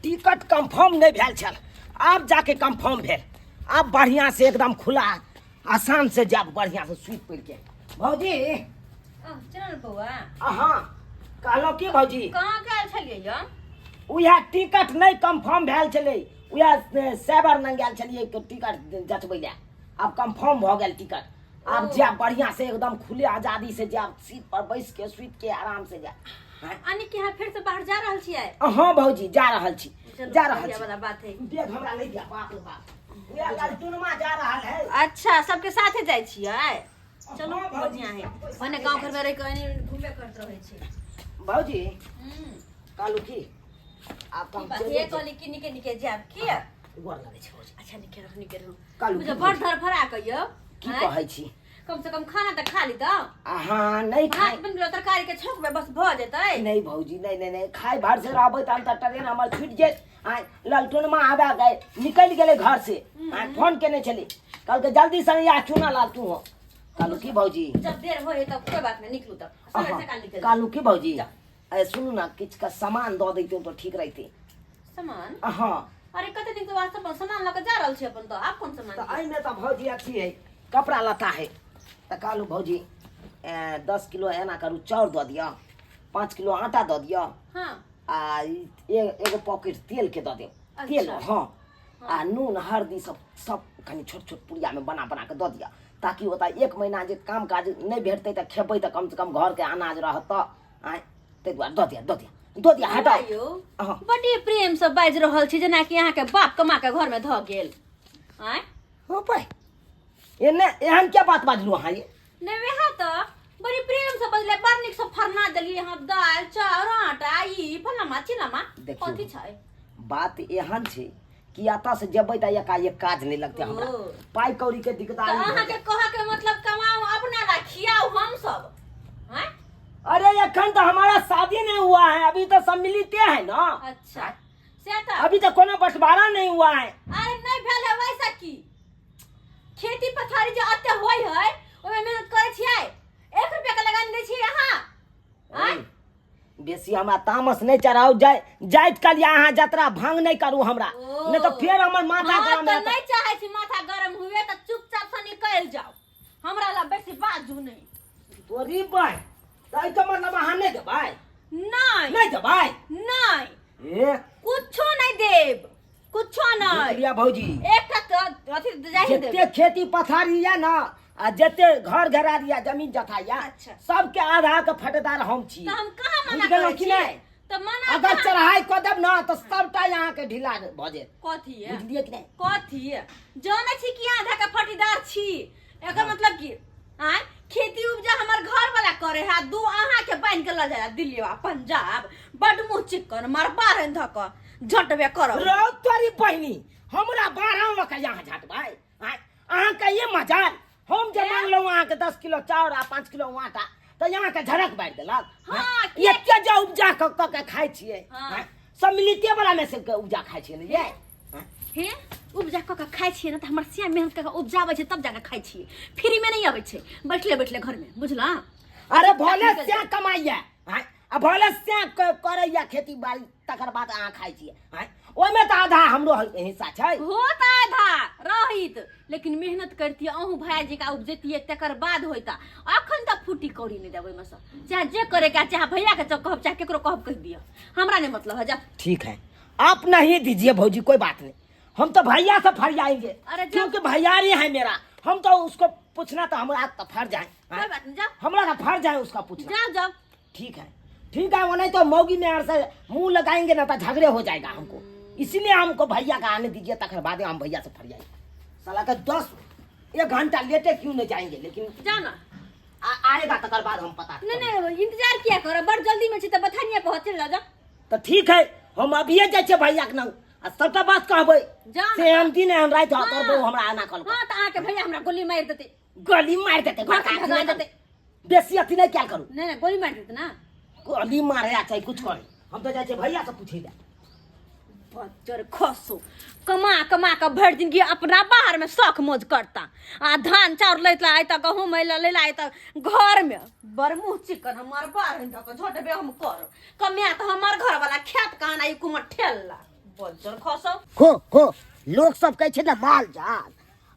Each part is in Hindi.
टिकट कंफर्म नहीं भेल छल, अब जाके कंफर्म भेल। अब बढ़िया से एकदम खुला आसान से जाब, बढ़िया से सुत पड़ के। भौजी चल बउआ हाँ कहलो की भौजी कहाँ गेल छलियै यौ? उहे टिकट नहीं कंफर्म भेल छलै, उहे सेबर न गेल छलियै टिकट जटबै ले। अब कंफर्म भ गेल टिकट, अब जाब बढ़िया से एकदम खुले आजादी से जाब, सीट पर बैस के सुत के आराम से जाब। अनी के यहाँ फिर से बाहर जा रहल छियै? हाँ भौजी जा रहल छी, जा रहल छी। वाला बात है। देख हमरा ले जा, बाप रे बाप उहे ललटुनमा जा रहल है। अच्छा सबके साथे जाइ छियै? चलो हाँ, भौजी। बढ़िया है। भने गांव घर में रह के घूमे करत रहै छी। भौजी कालू की आप की हम बात चले ये कहली कि निके निके जाब की? गोर लगे छै भौजी। अच्छा निके रह निके रह। कालू मुझे की बड़ धर फरा कहियो। की कहै छी? कम से कम खाना त खा ली त। हाँ नहीं खाए भात बन गेलो तरकारी के छौक में बस भ जेतै। नहीं भौजी नहीं नहीं नहीं खाए भर से रहबै त ट्रेन हमर छूट जेत। आ ललटुनमा आबे गए निकल गेले घर से, आ फोन केने छली कल के जल्दी से या चुना लाल तू हो। कालू की भौजी जब देर होए तब कोई बात नहीं निकलू तब समय से काल निकल। कालू की भौजी अरे सुनू ना किछ का सामान दो देते तो ठीक रहते। सामान? हाँ अरे कते दिन के वास्ते अपन सामान लेके जा रहल छी अपन तो। आप कौन सामान? तो आई में तो भौजी अच्छी है कपड़ा लता है। तो कालू भौजी 10 किलो एना करू चाउर दो दिया, 5 किलो आटा दो दिया, हां आ एगो पॉकेट तेल के दो दियो। तेल हाँ आ नून हल्दी सब सब कनी छोट छोट पुड़िया में बना बना के दो दिया, ताकि होता 1 महीना जे काम काज नहीं भेटते तो खेबै तो कम से कम घर के अनाज रहत। आय ते दुआरे दो दिया हटा। हाँ बड़ी प्रेम से बाज रहल छी जेना कि यहाँ के बाप कमा के घर में ध गेल। आय हो पाए एने एहन क्या बात बाजलू अहाँ ये? नहीं वेहा तो बड़ी प्रेम से बजले बड़ निक से फरना देली हम दाल चाउर आटा ई फलमा चिलमा देखियो, कथि छै? बात एहन छै कि आता से जबै त एकाएक काज नहीं लगते हमरा, पाई कौड़ी के दिक्कतारी तो भऽ अहाँ के जाय। कहा के मतलब कमाओ अपना ला खियाओ हम सब। हैं? अरे एखन तो हमारा शादी नहीं हुआ है, अभी तो सब मिलते हैं ना। अच्छा से तो अभी तो कोनो बंटवारा नहीं हुआ है। अरे नहीं भेल है वैसा की खेती पथारी जो अते होय है ओमे मेहनत करे छियै 1 रुपया के लगान दै छियै अहाँ। अरे, बेसी हमरा तामस नहीं चढ़ाओ, जाइत कल यहाँ जतरा भंग नहीं करू हमरा, नहीं तो फिर हमर माथा गरम तो रहत। नहीं चाहे छी माथा गरम हुए तो चुपचाप से निकल जाओ, हमरा ला बेसी बाजू नहीं। तोरी बाय तै तो मतलब अहाँ नहीं देबै? नहीं नहीं देबै? नहीं ए कुछो नहीं देब, कुछो नहीं। देखलिया भौजी एक तो अथी जाहि देब। जते खेती पथारी या ना आ जते घर घरारी या जमीन जथा या अच्छा। सबके आधा के फटेदार हम छी। तो हम कहाँ मना बुझ गेलौं करै कि छी? नहीं? तो मना अगर कहाँ- चढ़ाई क देब ना तो सबटा यहाँ के ढीला भ जाएत। कथी है? बुझलिए कि नहीं? कथी है? जाने छी कि आधा के फटीदार छी, एकर मतलब की आय खेती उपजा हमर घर वाला करे है, दू अहाँ के बांध के ल जाय दिल्लीवा पंजाब बड मुंह चिकन मार बारन धक झटबे करब। रौ तोरी बहिनी हमरा 12 लक यहाँ झटबै। अहाँ के ये मजाल हम जे मांगलौ अहाँ के 10 किलो चाउर आ 5 किलो आटा तो यहाँ के झड़क बार देलक। हाँ, एते जे उपजा के खाइ छियै, हाँ। सब मिलिते वाला में से के उपजा खाइ छियै ने ये। हे उपजा क के खाइ छियै न त हमर सिया मेहनत क के उपजाबै छै तब जाके खाइ छियै, फ्री में नहीं आबै छै बैठले बैठले घर में, बुझला? अरे भोले से कमाइया आ भोले से करैया खेती बाड़ी तकर बाद अहाँ खाइ छियै। ओइमे त आधा हमरो हिस्सा छै। होता आधा रहित लेकिन मेहनत करती अहूँ भाई जी का उपजतिये तकर बाद होता। अखन तक फूटी कौड़ी नहीं देबै में सब, चाहे जे करे का चाहे भैया के कहब चाहे केकरो कहब कह दिया, हमरा नहीं मतलब है। जा ठीक है आप नहीं दीजिए भौजी, कोई बात नहीं, हम तो भैया से फरियाएंगे। अरे क्योंकि भैया ही है मेरा, हम तो उसको पूछना तो हमारा तो फर्ज है। कोई बात नहीं, जा हमारा तो फर्ज है उसका पूछना। जाओ जाओ। ठीक है वो नहीं तो मौगी में से मुंह लगाएंगे ना तो झगड़े हो जाएगा हमको, इसीलिए हमको भैया का आने दीजिए, तकर बाद हम भैया से फरियाएंगे। साला का 1 घंटा लेटे क्यों नहीं जाएंगे, लेकिन जा ना आएगा तकर बाद हम पता नहीं नहीं इंतजार किया करो, बड़ जल्दी में छी त बथानिया पहुंच चल जा। तो ठीक है हम अभिये जाय छे भैया के नाम आ सबटा बात कहबै। जा ना। से हम दिन हम रात हाँ। करबो हमरा आना कल हां त आके भैया हमरा गोली मार देते, गोली मार देते, घर के भगा देते। बेसी अथी नहीं क्या करूं, नहीं नहीं गोली मार देते ना। गोली मारे चाहे कुछ करे, हम तो जाय छे भैया से पूछे ले। बच्चर खसो कमा कमा के भर जिंदगी अपना बाहर में शौक मौज करता, आ धान चाउर लैत ला आइता गहूम ले आइता घर में बरमुह चिकन हमार बाहर धक झटबे हम कर कमिया तो हमार घर वाला खेत कहाना ई कुमर ठेलला बंचर खसो हो लोग सब कहै छै ना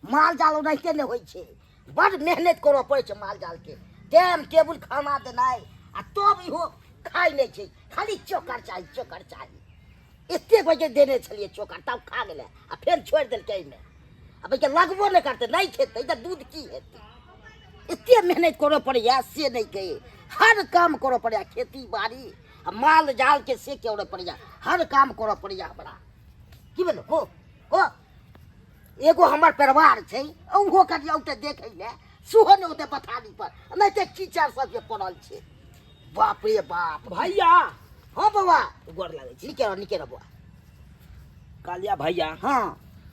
माल जाल ओनाहिते नहि होइ छै बड़ मेहनत करऽ पड़ै छै माल जाल के टाइम टेबुल खाना देनाइ आ तब इहो खाइ नहि छै खाली चोकर चाही एते बजे देने छलिए चोकर तब खा गेलै आ फेर छोड़ि देलकै एहिमे अब के लगबो नहि करतै नहीं खेतै तऽ दूध की हेतै एते मेहनत करऽ पड़ैया से नहीं कहे हर काम करऽ पड़ैया खेती बाड़ी आ माल जाल के से करऽ पड़ैया हर काम करऽ पड़ैया हमरा की भेल हो एगो हमर परिवार छै ओहो करिया उते देखै ले सुहो ने उते पथारी पर नहीं ते कीचड़ सब के पड़ल छै बाप रे बाप भैया हाँ बाबा गोर लागै छी निके रह बुआ कालिया भैया हाँ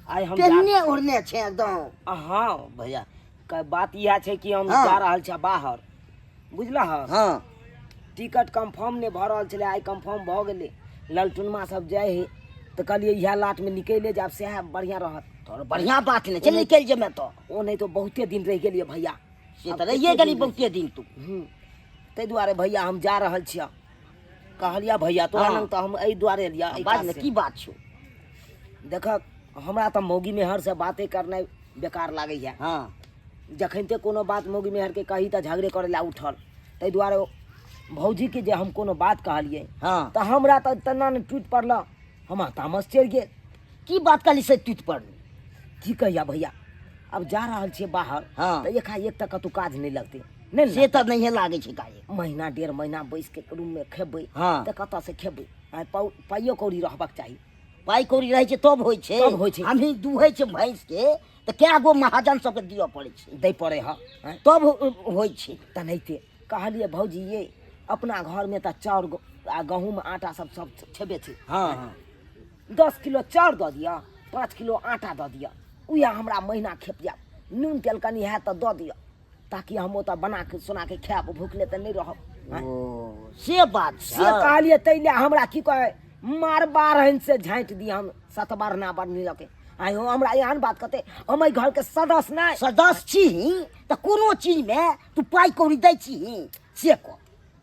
आइ हम पेन्ने ओढ़ने छै एकदम हाँ भैया बात यह छै कि हम हाँ। जा रहल छी बाहर बुझलह हाँ टिकट कंफर्म नहीं भऽ रहल छलै आइ कंफर्म भऽ गेलै ललटुनमा सब जाय है तो कहलिए इएह लाट में निकले जाब से बढ़िया रहत तोर बढ़िया बात नहीं चल निकल जेमे तो ओ नहीं तो बहुते दिन रह गेलिए भैया से तो रहिए गेली बहुते दिन तू ताहि दुआरे भैया हम जा रहल छियै कहलिया भैया तोरा हाँ। लग तो हम एहि दुआरे लिया बात में की बात छौ देख हमरा तो मौगी मेहर से बातें करनाइ बेकार लागे है हाँ जखनते कोनो बात मौगी मेहर के कही तो झगड़े करे ला उठल ताहि दुआरे भौजी के जे हम कोनो बात कहलिए हाँ तो हमरा तो तना ने टूट पड़ल हम तामस चढ़ गेल की बात कली से टूट पड़ की कहिया भैया अब जा रहल छियै बाहर हाँ। तो एकाएक तक कतौ काज नहीं लगते नहीं से तो नहीं लागे छै काहे महीना 1.5 महीना बैस के रूम में खेबै हाँ। तो कतऽ से खेबै पाइयो कौड़ी रहबाक चाही पाई कौड़ी रहे छै तब होइ छै तब होइ छै। हमही दुहै छै भैंस के तो क्या गो महाजन सबके दिअ पड़ै छै दै पड़े है तब होइ छै तनैते कहलिए भौजी ये अपना घर में तो चाउर आ गहूम आटा सब छेबे छै हाँ 10 किलो चाउर दऽ दिअ 5 किलो आटा दऽ दिअ उएह हमरा महीना खेप जायब नून तेल कनि है तो दऽ दिअ ताकि हम ओतऽ बना के सोना के खायब भूखले तऽ नहीं रहब ओ से बात से कहलिए तैले हमरा की कहे मार बार से झाँटि दी हम 7 बार ना बार नहीं लके आइ हो हमरा एहन बात कहते हम घर के सदस्य नहीं सदस्य छी तो कोनो चीज में तू पाई कौड़ी दै छी से कह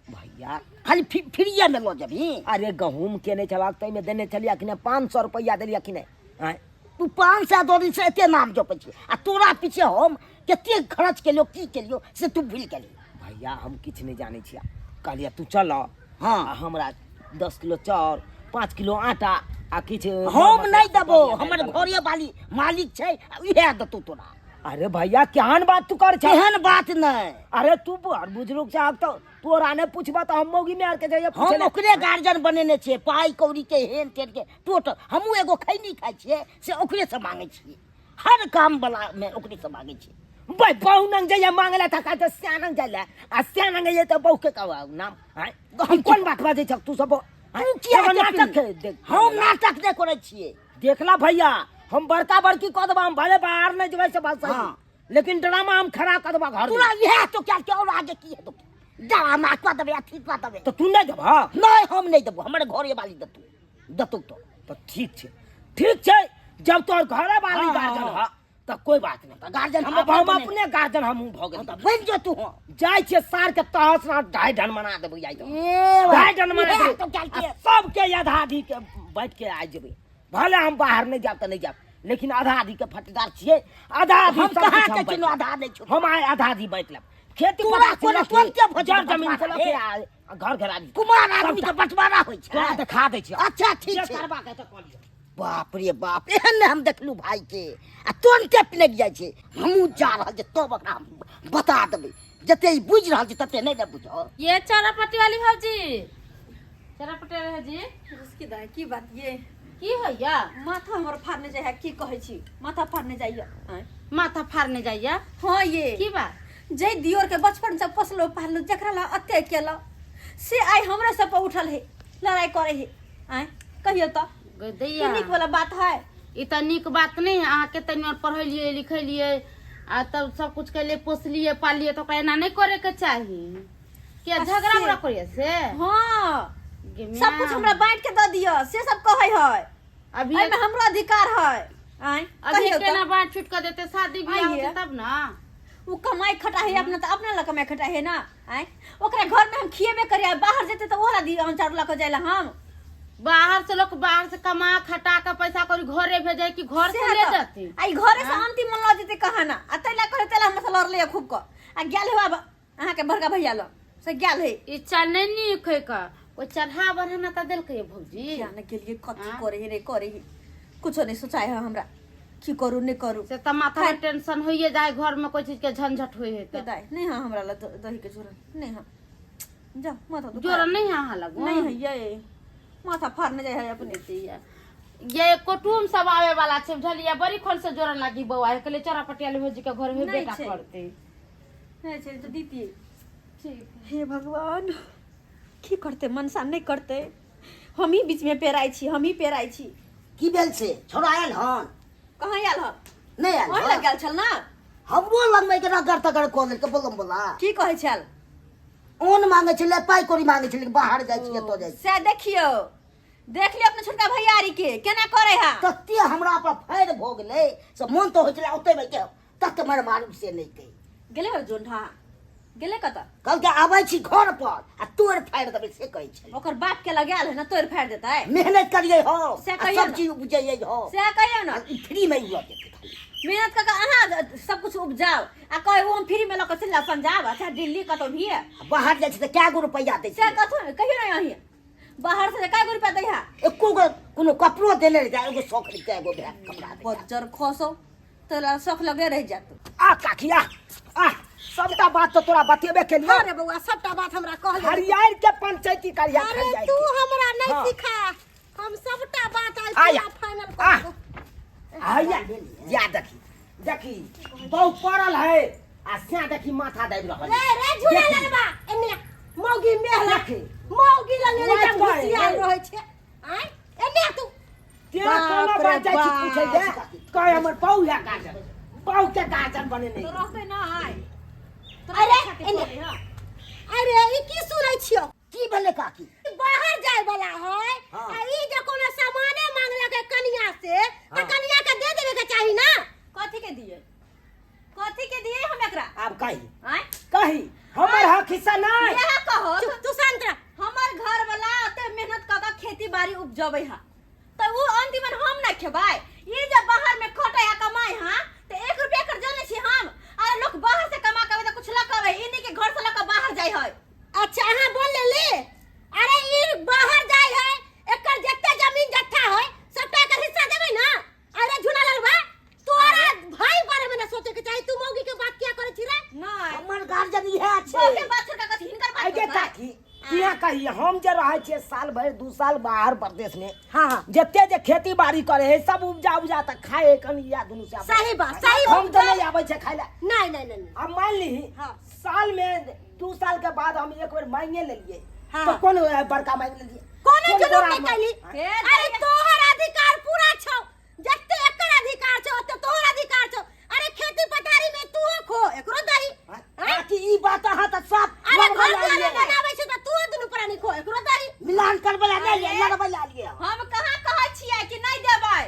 भैया खाली फ्रीए में लो जबी अरे गहूम के नहीं छलाक तै में देने चलिया कि नहीं 500 रुपया देलिया कि नहीं तू 500 दो दिन से एते नाम जपै छी आ तोरा पीछे हम कते खर्च केलियो की केलियो से तू भूल गेली भैया हम किछ नहीं जाने छिया कहलिया तू चल हाँ हमरा 10 किलो चाउर 5 किलो आटा आ किछ हम नहीं देबो हमर घरे वाली मालिक छै इहे दतौ तोरा अरे भैया केहन बात तू कर छै एहन बात नहीं अरे तू बड़ बुजुर्ग चाहक तो तोरा ने पूछबा तो हम मौगी में आर के जाइए हम ओकरे गार्जियन बनेने छियै पाई कौड़ी के हेन टेन के टोटल हमहू एगो खैनी खाइ छियै से ओकरे से मांगे छियै हर काम वाला में ओकरे से मांगे छियै भाई बहु नंग जाइए मांगला था का तो स्यानंग जाइला आ स्यानंग ये तो बहु के कहवा नाम है हम कोन बात बाजै छ तू सब तू किया नाटक देख हम नाटक नहीं करे छियै देखला भैया हम बड़का बड़की कह देबा हम भले बाहर नहीं जबै से बात सही हाँ। लेकिन ड्रामा हम खड़ा कर देबा घर तोरा यह तो क्या क्या और आगे की है तो ड्रामा कर देबे या ठीक बात देबे तो तू नहीं देबा नहीं हम नहीं देबो हमर घरे वाली दतू तो ठीक छै जब तोर घरे वाली हाँ, गार्जियन हाँ। है तो कोई बात नहीं तो गार्जियन हम अब हम अपने गार्जियन हम भ गेल बन जो तू हो जाय छे सार के तहस ना ढाई ढन मना देबै आई तो ए ढाई ढन मना ये देबै तो क्या किया सब के आधा आधी के बैठ के आ जेबै भले हम बाहर नहीं जाब त नहीं जाब लेकिन आधा आधी के फटीदार छियै आधा आधी हम सब कहाँ कुछ के बैठ किनो लेब। आधा नहीं छो हम आए आधा आधी बैठ लेब खेती तोरा पटार कोनो से तुरंत के भोज जड़ के जमीन से बंटवारा लके है। आ घर घर आदमी कुमार आदमी के बंटवारा होय छै दिखा दै छी अच्छा ठीक जे छै करबा के त कलियो बाप रे बाप एहन ने हम देखलू भाई के आ तुरंते पलट जाइ छै हमहू जा रहल छै तब ओकरा हम बता देबै जते ई बुझ रहल छै तते नहीं ने बुझो ये चौरापट्टी वाली भौजी चौरापट्टी वाली भौजी उसकी दाई की बात ये की होइया माथा हमर फाड़ने जाय है की कहै छी माथा फाड़ने जाइए माथा फाड़ने जाइया हाँ ये की बात जय दियोर के बचपन से पोसलो पाललो जकरा ला अत्ते केला से आई हमरा सब पर उठल है लड़ाई करे है आय कहियो तो दैया नीक वाला बात है ई त नीक बात नहीं है अहाँके तनी पढ़लिए लिखलिए आ तब सब कुछ के लिए पोसलिए पालिए तो एना नहीं करे के चाही क्या झगड़ा से- उगड़ा करिए से हाँ गे सब म्या। कुछ हमरा बांट के द दियो से सब कहै है अभी एमे हमरो अधिकार है आय अभी कहियो केना तो बांट छूट कर देते शादी बियाह आइए। होते तब ना वो कमाई खटा है अपना तो अपना ला कमाई खटा है ना आय ओकरा घर में हम खिएबे करिया बाहर जेते तो ओला दी हम चार ला के जाइला हम बाहर से लोग बाहर से कमा खटा के पैसा करी घरे भेजे कि घर से ले जाती आई घरे से अंतिम मन ल जेते कहना आ तैला करे तैला हम से लड़ले खूब क आ गेल हे बाबा अहाँ के बड़का भैया लो से गेल हे ई चल नहीं खे का ओ चढ़ा बढ़ना त देल के भौजी जाने के लिए कथी करे रे करे कुछो नहीं सोचाय है हमरा की करू नहीं करू से त माथा में टेंशन होइए जाए घर में कोई चीज के झंझट होई है त दाई नहीं हां हमरा ला दही के जोरन नहीं हां जा माथा जोरन नहीं यहाँ लगो नहीं है ये माथा फाड़ने जाए है अपने ये कुटुम सब आवे वाला छे बुझलिए बड़ी खन से जोरन लागी बौआ है कले चरा पटियाले भौजी के घर में नहीं बेटा छे। करते नहीं छे तो दीती ठीक हे भगवान की करते मनसा नहीं करते हम ही बीच में पेराई छी हम ही पेराई छी की भेल से छोड़ा आयल हन कहाँ आयल ह नहीं आयल और हन? लग गेल छल ना हमरो लग में के नगर तगर को के बोलम बोला की कहै छल ओन मांगे छले पाई कोरी मांगे छले बाहर जाय छिए तो जाय से देखियो देख लियो अपने छोटका भैयारी के केना करे हा तत्ते हमरा पर फैर भ गेलै से मन तो होइले ओते में के तत मर मालूम से नहीं के गेले हो जोंढा गेले कत कल के आबै छी घर पर आ तोड़ फाड़ देबै से कहै छै ओकर बाप के लगाल है ना तोड़ फाड़ देता है मेहनत करिए हो से आ कहियो सब न। चीज उपजइए हो से कहियो ना फ्री में हुआ के खाली मेहनत का अहाँ सब कुछ उपजाओ आ कहे वो हम फ्री में लक चला पंजाब अच्छा दिल्ली कतो भी है बाहर जाय छै त क्या गो रुपया दै से छै कथो कहियो ना यही बाहर से काय गो रुपया दै हा एको गो कोनो कपड़ो देले रह जाय एगो शौक के एगो बैग कपड़ा दे बज्जर खसो तोरा शौक लगे रह जात आ काकिया आ सबटा बात तो तोरा बतेबे के लिए अरे बउआ सबटा बात हमरा कहले हरियार के पंचायती करिया अरे खरियार तू के। हमरा नहीं हाँ। सिखा हम सबटा बात आज आया। पूरा फाइनल आ। कर दो आया या देखी देखी बहु पड़ल है आ से देखी माथा दाबि रहल रे रे झूला देखी। लगबा एने मौगी मेहला देखी। मौगी लगे वाह, जब वाह, घुसियाल वाह। रहै छै आय एने तू ते बाप कोनो रे बात जाय छी बाप। पूछै दे कहे हमर बहु है गाजर बहु के गाजर बने तो नहीं रहते ना आय अरे एने अरे ई की सुनै छियो की भेले काकी बाहर जाय वाला है हाँ। आ ई जे कोनो सामाने मांगलक है कनिया से त हाँ। कनिया के दे देबे के चाही ना कथी के दिए हम एकरा अब कही आय कही हमर हक हिस्सा नहीं यह कहो तू शांत रह हमर घर वाला ओते मेहनत क के खेती बाड़ी उपजबै हा त वो अंतिम में हम ना खेबाय ये जब बाहर में खटे या कमाई हा त 1 रुपया कर जाने छी हम अरे लोग बाहर से कमा के तो कुछ लकवे इन्हीं के घर से लक बाहर जाय है अच्छा अहाँ बोल ले अरे ई बाहर जाय है एकर जत्ते जमीन जत्था है सबटा के हिस्सा देबै ना अरे झूला लगबा तोरा भाई बारे में ना सोचे के चाही तू मौगी के बात क्या करे छी रे नहीं हमर गार्जियन इहे बहुके छै बात छोड़ के कथी हिनकर बात आगे करता है? काकी किया कहिए हम जे रहे छे साल भर 2 साल बाहर प्रदेश में हां हां जते जे खेती बाड़ी करे है सब उपजा तक खाए कनिया दुनु से सही बात सही हम तो नहीं आवे छे खाइला नहीं नहीं नहीं अब मान ली हाँ। साल में 2 साल के बाद हम एक बार मांगे ले लिए हाँ। तो कौन बड़का मांग ले लिए कोनो कौन जुलूम बड़ा नहीं कैली हे अरे तोहर अधिकार पूरा छौ जत्ते एकर अधिकार छौ ओते तोहर अधिकार छौ अरे खेती पथारी में तू खो एकरो दही हाँ, कि ई बात अहाँ त सब अरे लगबा घर ला वाले लिए। बनाबै छै त तू दुनु प्राणी खो एकरो दही मिलान करबे ला नहीं लिए लगबे ला लिए हम कहाँ कहै छियै कि नहीं देबै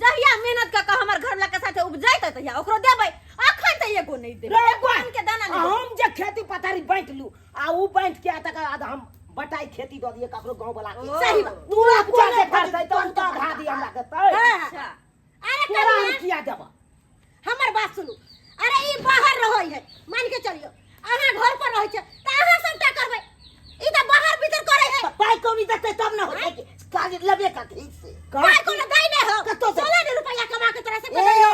जहिया मेहनत क के हमर घर वाला के साथे उपजाइत तहिया ओकरो देबै अखन त एको नहीं देबै रे एको आन के दाना नहीं देबै। हम जे खेती पथारी बांट लू आ उ बांट के तक बाद हम बटाई खेती दऽ दिए ककरो गांव वाला के सही बात तू उपजा के करतै तो उनका खा दी हमरा के तै अच्छा अरे तोरा हम कनिया किया देबा हमर बात सुनू अरे ई बाहर रहै है मान के चलियो अहाँ घर पर रहै छै त अहाँ सबटा करबै ई त बाहर भीतर करे है पाई कौड़ी देतै तब न होतै कि काज लेबे का ठीक से काय कोनो दई नहीं हो कत्तो से? 16 रुपया कमा के तोरा से ए, बजायो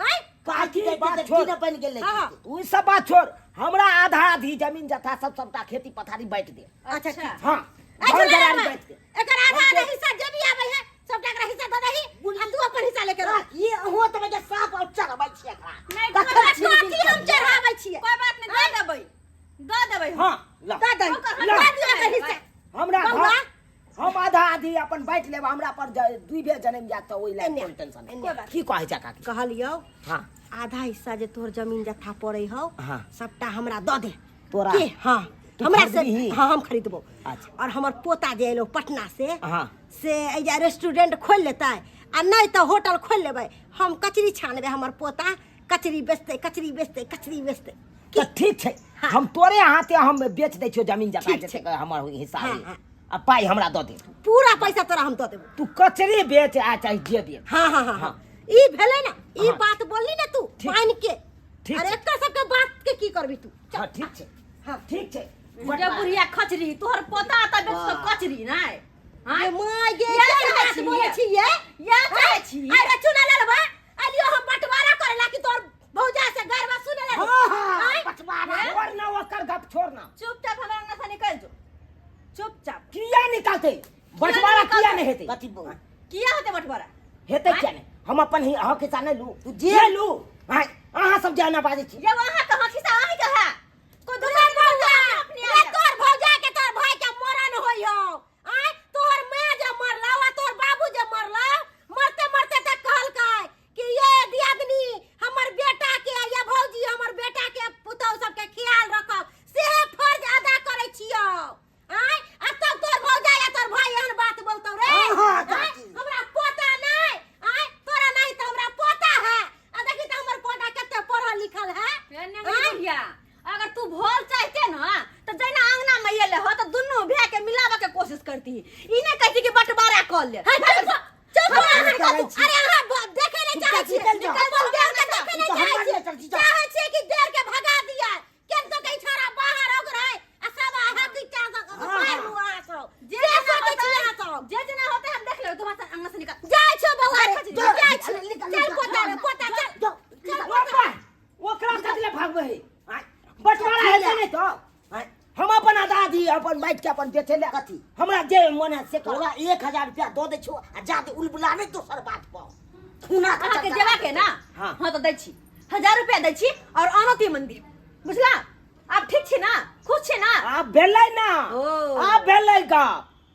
आय काकी के बात छोड़ छोड़ बन गेलै हाँ, उ सब बात छोड़ हमरा आधा आधी जमीन जथा सबटा खेती पथारी बांट दे अच्छा ठीक हां अच्छा घर घरारी बांट दे एकर आधा आधा हिस्सा जे भी आबै है सबटा एकरा हिस्सा दऽ दही आ तू अपन हिस्सा लेके रह ये हो त बजे साफ और चढ़बै छी एकरा नहीं कखन कोई बात कथी हम चढ़ाबै छियै कोई बात नहीं दे देबै हम। हां ला दऽ दही ओकर ला। दऽ दियो एकर हिस्सा हमरा बउआ। घर हम आधा आधी अपन बांट लेब हमरा पर दुइबे जन्म जात ओइ ला एन्ने, कोन टेंशन एन्ने। नहीं की कहै छै काकी कहलियो हां आधा हिस्सा जे तोहर जमीन जत्था पड़ै हौ हाँ। सबटा हमरा दऽ दे तोरा के हाँ तू हमरा से खरीदबही? हाँ हम खरीदबो अच्छा। और हमर पोता जे एलो पटना से हाँ। से एजा रेस्टोरेंट खोल लेतै आ नहीं तो होटल खोल लेबै हम कचरी छानबे हमर पोता कचरी बेचते कचरी बेचते कचरी बेचते तो ठीक छै हाँ। हम तोरे हाथे हम बेच दै छियो जमीन जगह ठीक जते छै। हमर हिस्सा हाँ, होई। हाँ। आ पाई हमरा दऽ दे पूरा पैसा तोरा हम दऽ देबो। तू कचरी बेच आ चाहे जे दे हाँ हाँ हाँ हाँ। ई भेलै ना, ई हाँ। बात बोलली ना तू ठीक। मान के। ठीक अरे छै। एकर सबके बात के की करबी तू? हाँ ठीक छै हाँ। ठीक छै जे बुढ़िया खचरी तोहर पोता आता बेच सब कचरी नहीं हां ये माय गे या क्या चाहे बात छी, बोलै या। छी ये? या चाहे छी। अरे चुना ले लेबा, अलियो हम बंटवारा करेला कि तोर भौजा से घर में सुने ले। हाँ हाँ आँय? बटवारा छोड़ ना ओकर गप छोड़ ना चुपचाप हमरा अंगना से निकल जो चुपचाप किया निकालते बटवारा निकालते? किया नहीं हेते कथी बोल? किया होते बटवारा हेते क्या नहीं हम अपन ही हक हिस्सा नहीं लू तू जे लू हां अहाँ सब जाना बाजे छी जब वहां कहां खिसा आही कहा कोई दूसरा भौजा, अपने रे तोर भौजा के तोर भाई के मरण होइयो। आय तोर मां जे मरला वा तोर बाबू जे मरला, मरते मरते तक कहलकै कि ये दियादनी हमर बेटा के या भौजी हमर बेटा के पुतौ सब के ख्याल रखब, से फर्ज अदा करै छियो। आय आ तब तोर भौजा या तोर भाई एहन बात बोलतौ रे। हाँ, आय, हमरा पोता नहीं, आय तोरा नहीं तो हमरा पोता है। आ देखी त हमर पोता कते पढ़ल लिखल है। बुढ़िया अगर तू भोल चाहते ना तो जैना अंगना में ये ले हो तो दोनों भे के मिलावे के कोशिश करती ई नहीं कहती कि बंटवारा कर ले है, चुप चुप हाँ, अरे निकालै छी। अहाँ देखे नहीं चाहे छी, निकल जाओ। निकल देर के देखे नहीं तो चाहे हमारे छी, चर्ची जाओ। चाहे छी कि देर के भगा दिया केन तो कहीं छोरा बाहर हो गए आ सब आहा की चाह हाँ, मार हाँ। हुआ सो जे जे जना सोचे छी होता यहाँ सो जे जना होते हम देख ले तुम्हारे अंगना से निकल जाय छो बउआ रे निकल, जाय निकल, छी निकल, चल निकल, पोता रे जाओ, पोता चल जाओ, चल ओकर ओकरा कतले भागबे है आय, बटवारा है नहीं तो आय, हम अपन आजादी अपन बैठ के अपन बेचे ले कथी हमरा जे मन है से तोरा करो 1000 रुपया दो दे छो आ जाते उलबुला नहीं दोसर बात पर खूना अहाँ के जेवा के ना हाँ। हां तो दै छी 1000 रुपया दै छी और अनति मंदिर बुझला आप ठीक छी ना खुश छी ना आ भेलै ना ओ। आ भेलै गा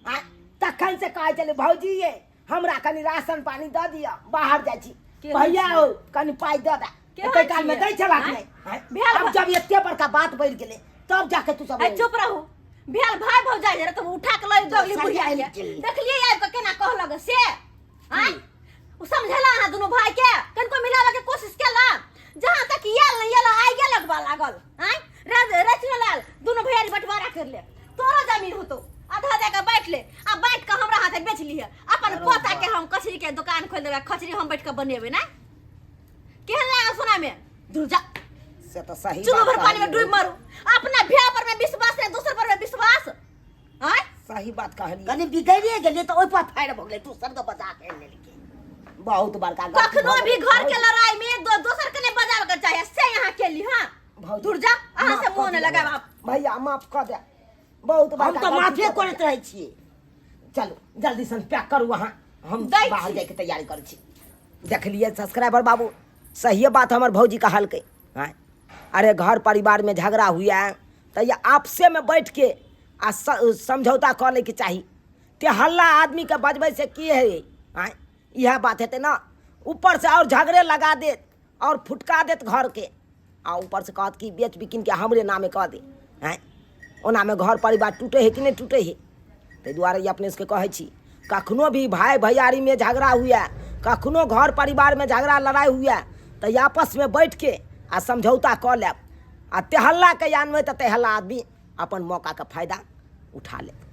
आय, तखन से कहै चले भौजी ये हमरा कनी राशन पानी दऽ दिया बाहर जाइ छी के भैया होइ हो कनी पाई दऽ दे के एते होइ काल में छियै? दै छला आँय? नहीं आय, भेल अब बा- जब एते बड़का बात बढ़ गेलै तब जाके तू सब ए चुप रहू भेल भाई भौजाई रे तो उठा के लई दोगली सर बुढ़िया जाइली के चली। देखलिए आब के केना कहलक से हां उ समझला हां दोनों भाई के कनको मिलावे के कोशिश केला जहां तक येल नहीं येला आई गेलक बा लागल हां रचना लाल दोनों भैया बंटवारा कर ले तोरा जमीन होतो आधा जगह बैठ ले आ बैठ के हमरा हाथे बेच ली अपन पोता के हम कचरी के दुकान खोल देबे खचरी हम बैठ के बनेबे ना केहन लागा सुना में दूर जा से तो सही चुनो भर बात पानी में कहलियै। डूब मारू अपना भैया पर में विश्वास है दूसरे पर में विश्वास हैं सही बात कहलियै कनी बिगड़िए गेलिए तो ओइ पर फाड़ भ गेलै तू सर के बचा के ले लेके बहुत बड़का गप कखनो भऽ भी गेलै। घर के लड़ाई में दोसर के नहीं बजावे के चाहिए से यहाँ के ली हां भौजी, दूर जा अहाँ से माफ मुंह कऽ न दिअ लगाब भौजी। आप भैया माफ कर दे बहुत हम बड़का तो गलती माफे कऽ करत देलियै। रहै छियै। चलो जल्दी से पैक करू वहाँ हम दै बाहर छी। जाए के तैयारी करै छी देखलिए सब्सक्राइबर बाबू सही बात हमर भौजी कहलकै हैं अरे घर परिवार में झगड़ा हुआ है तो ये आपसे में बैठ के आ समझौता कर ले के चाही ते हल्ला आदमी के बजबै से की है हैं यह बात हेतै ना ऊपर से और झगड़े लगा देत और फुटका देत घर के आ ऊपर से कहत कि बेच बिकिन के हमरे नामे कह दे हैं ओना में घर परिवार टूटे है कि नहीं टूटे है ताहि दुआरे ई अपने सबके कहै छी कखनो भी भाई भैयारी में झगड़ा हुआ कखनो घर परिवार में झगड़ा लड़ाई हुआ तो ई आपस में बैठ के आ समझौता कऽ लेब आ तेहल्ला के जानबै तऽ तेहल्ला आदमी अपन मौका के फायदा उठा लेब